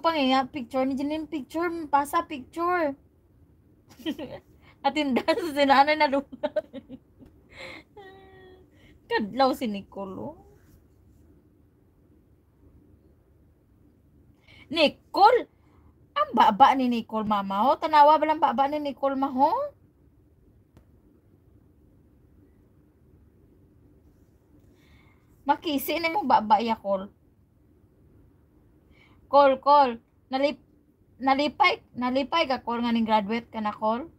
ko pa nga picture ni Janine, picture, pasa picture. Atinda sa sinanay na lugar. Kadlaw si Nicole. Nicole? Ang baba ni Nicole, mama ho. Tanawa ba lang baba ni Nicole, maho? Makisi na mo baba ya, Col. Col. Nalipay ka, Col, nga ning graduate ka na, Col.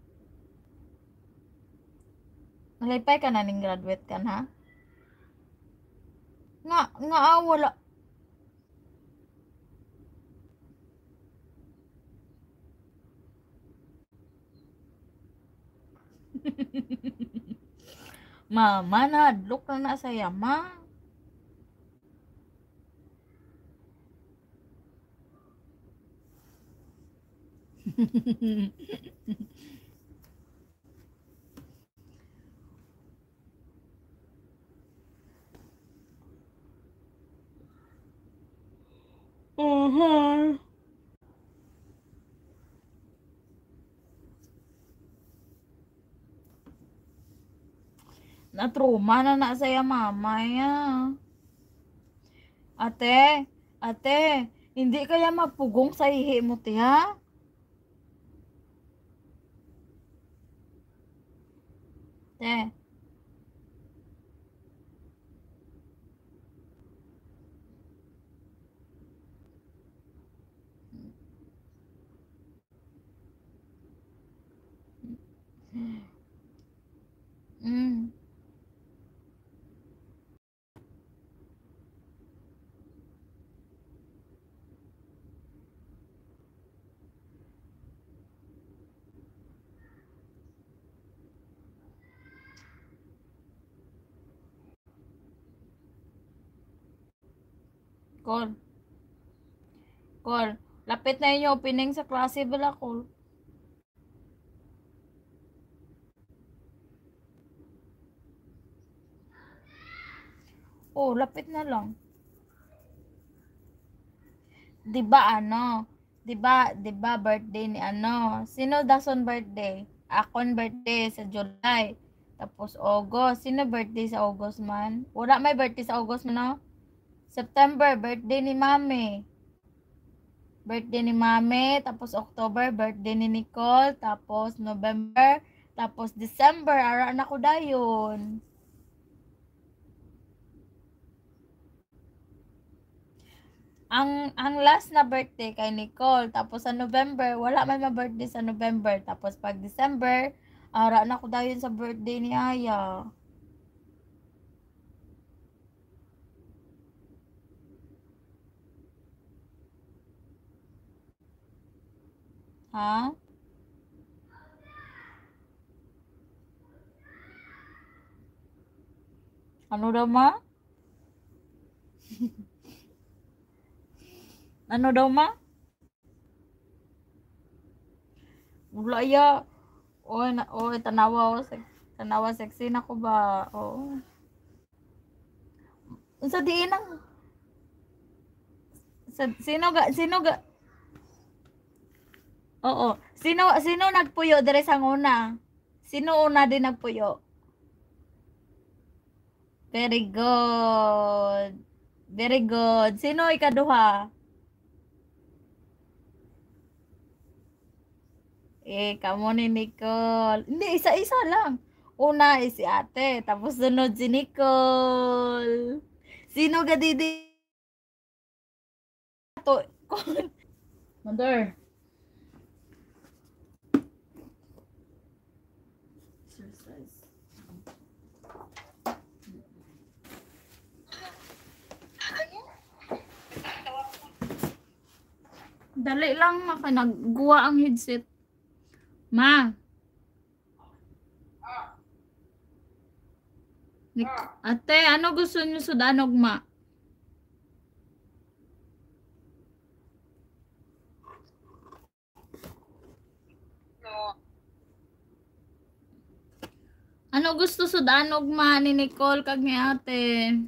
Nalipay ka na ning graduate ka na? Nga wala. Mama, nahadlok na na saya, ma. Na-trauma na na saya, mama ya. Ate, hindi kaya mapugong sa ihi mo, ti, ha? Te. Mm. Col, lapit na yung opening sa klase bala, Col. Oh, lapit na lang. 'Di ba ano? 'Di ba birthday ni ano? Sino dason birthday? Akon birthday sa July. Tapos August. Sino birthday sa August man? Wala may birthday sa August man, no? September, birthday ni Mami. Birthday ni Mami. Tapos October, birthday ni Nicole. Tapos November. Tapos December, ara na ko dayon. Ang last na birthday kay Nicole, tapos sa November, wala man ma-birthday sa November. Tapos pag December, ara na ko dayon sa birthday ni Aya. Ha? Ano daw, ma? Ano daw, ma? Wala ya. Oy, tanawa sexy na ko ba? Oo. Unsa diin ang sino ga Oo. Sino nagpuyo dire sa una? Sino una din nagpuyo? Very good. Very good. Sino ikaduha? Kamo ni Nicole. Hindi, isa-isa lang. Una is si ate, tapos sunod si Nicole. Sino ga didi? To, Mother. Exercise. Dali lang, makanagguwa ang headset. Ma. Ate, ano gusto niyo sudanog, ma? Ano gusto sudanog, ma, ni Nicole kag ni ate?